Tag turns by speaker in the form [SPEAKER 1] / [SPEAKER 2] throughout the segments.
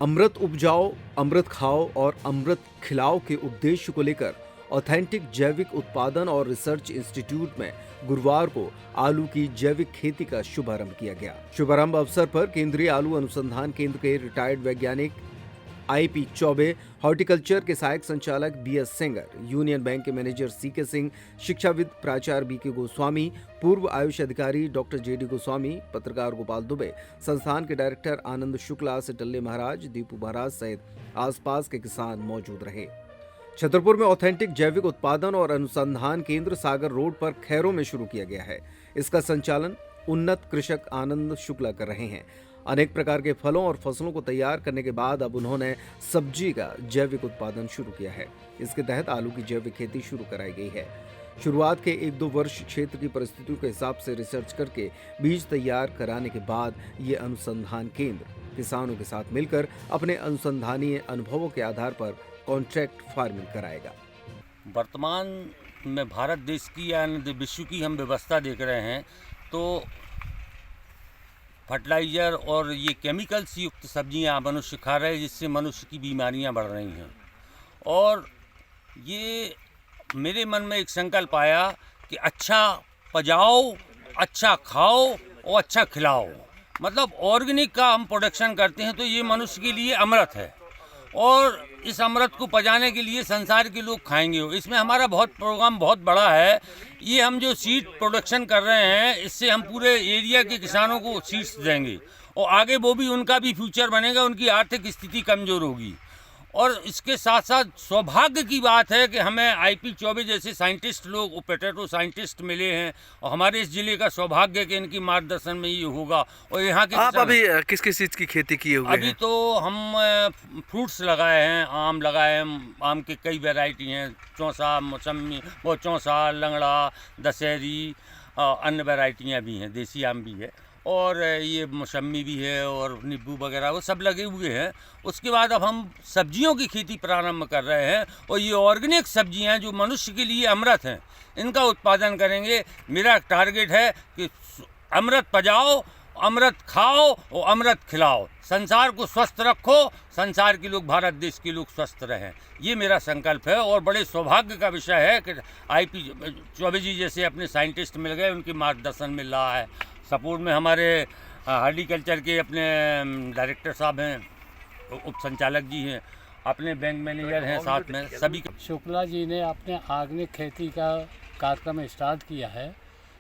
[SPEAKER 1] अमृत उपजाओ, अमृत खाओ और अमृत खिलाओ के उद्देश्य को लेकर ऑथेंटिक जैविक उत्पादन और रिसर्च इंस्टीट्यूट में गुरुवार को आलू की जैविक खेती का शुभारंभ किया गया। शुभारंभ अवसर पर केंद्रीय आलू अनुसंधान केंद्र के रिटायर्ड वैज्ञानिक आईपी चौबे, हॉर्टिकल्चर के सहायक संचालक बीएस सेंगर, यूनियन बैंक के मैनेजर सीके सिंह, शिक्षाविद प्राचार्य बीके गोस्वामी, पूर्व आयुष अधिकारी डॉक्टर जेडी गोस्वामी, पत्रकार गोपाल दुबे, संस्थान के डायरेक्टर आनंद शुक्ला, सिटल्ले महाराज, दीपू महाराज सहित आसपास के किसान मौजूद रहे। छतरपुर में ऑथेंटिक जैविक उत्पादन और अनुसंधान केंद्र सागर रोड पर खैरों में शुरू किया गया है। इसका संचालन उन्नत कृषक आनंद शुक्ला कर रहे हैं। अनेक प्रकार के फलों और फसलों को तैयार करने के बाद अब उन्होंने सब्जी का जैविक उत्पादन शुरू किया है। इसके तहत आलू की जैविक खेती शुरू कराई गई है। शुरुआत के 1-2 वर्ष क्षेत्र की परिस्थितियों के हिसाब से रिसर्च करके बीज तैयार कराने के बाद ये अनुसंधान केंद्र किसानों के साथ मिलकर अपने अनुसंधानीय अनुभवों के आधार पर कॉन्ट्रैक्ट फार्मिंग कराएगा।
[SPEAKER 2] वर्तमान में भारत देश की या विश्व की हम व्यवस्था देख रहे हैं तो फर्टिलाइज़र और ये केमिकल्स युक्त सब्जियां मनुष्य खा रहे हैं, जिससे मनुष्य की बीमारियां बढ़ रही हैं। और ये मेरे मन में एक संकल्प आया कि अच्छा पजाओ, अच्छा खाओ और अच्छा खिलाओ। मतलब ऑर्गेनिक का हम प्रोडक्शन करते हैं तो ये मनुष्य के लिए अमृत है और इस अमृत को पजाने के लिए संसार के लोग खाएंगे। इसमें हमारा प्रोग्राम बहुत बड़ा है। ये हम जो सीड प्रोडक्शन कर रहे हैं, इससे हम पूरे एरिया के किसानों को सीड्स देंगे और आगे वो भी उनका भी फ्यूचर बनेगा, उनकी आर्थिक स्थिति कमज़ोर होगी। और इसके साथ साथ सौभाग्य की बात है कि हमें आईपी चौबे जैसे साइंटिस्ट लोग, पोटैटो साइंटिस्ट मिले हैं और हमारे इस ज़िले का सौभाग्य है कि इनकी मार्गदर्शन में ये होगा। और यहाँ के
[SPEAKER 3] आप अभी किस किस चीज़ की खेती किए हुए हैं?
[SPEAKER 2] अभी तो हम फ्रूट्स लगाए हैं, आम लगाए हैं, आम के कई वैरायटी हैं, चौसा, मौसमी, वो चौसा, लंगड़ा, दशहरी, अन्य वैरायटियाँ भी हैं, देसी आम भी है और ये मौसमी भी है और नींबू वगैरह वो सब लगे हुए हैं। उसके बाद अब हम सब्जियों की खेती प्रारंभ कर रहे हैं और ये ऑर्गेनिक सब्जियां जो मनुष्य के लिए अमृत हैं, इनका उत्पादन करेंगे। मेरा टारगेट है कि अमृत पजाओ, अमृत खाओ और अमृत खिलाओ, संसार को स्वस्थ रखो, संसार के लोग, भारत देश के लोग स्वस्थ रहें। ये मेरा संकल्प है और बड़े सौभाग्य का विषय है कि आईपी चौबे जी जैसे अपने साइंटिस्ट मिल गए, उनके मार्गदर्शन मिल रहा है। सपोर्ट में हमारे हॉर्टिकल्चर के अपने डायरेक्टर साहब हैं, उप संचालक जी हैं, अपने बैंक मैनेजर हैं साथ में, सभी।
[SPEAKER 4] शुक्ला जी ने अपने ऑर्गेनिक खेती का कार्यक्रम स्टार्ट किया है,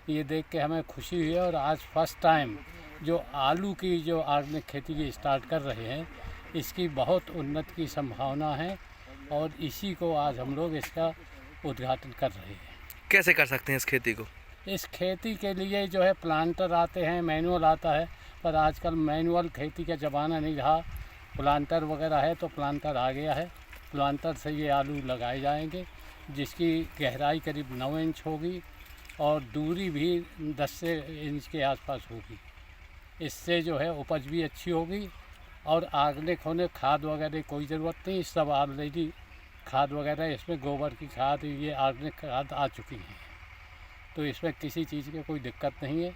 [SPEAKER 4] ये देख के हमें खुशी हुई है। और आज फर्स्ट टाइम जो आलू की जो ऑर्गेनिक खेती की स्टार्ट कर रहे हैं, इसकी बहुत उन्नति की संभावना है और इसी को आज हम लोग इसका उद्घाटन कर रहे हैं।
[SPEAKER 3] कैसे कर सकते हैं इस खेती को?
[SPEAKER 4] इस खेती के लिए जो है प्लांटर आते हैं, मैनुअल आता है, पर आजकल मैनुअल खेती का ज़माना नहीं रहा। प्लांटर वगैरह है तो प्लांटर आ गया है। प्लांटर से ये आलू लगाए जाएंगे, जिसकी गहराई करीब 9 इंच होगी और दूरी भी 10 इंच के आसपास होगी। इससे जो है उपज भी अच्छी होगी और ऑर्गेनिक होने खाद वगैरह कोई ज़रूरत नहीं। सब ऑलरेडी खाद वगैरह इसमें गोबर की खाद, ये ऑर्गेनिक खाद आ चुकी है, तो इसमें किसी चीज़ की कोई दिक्कत नहीं है।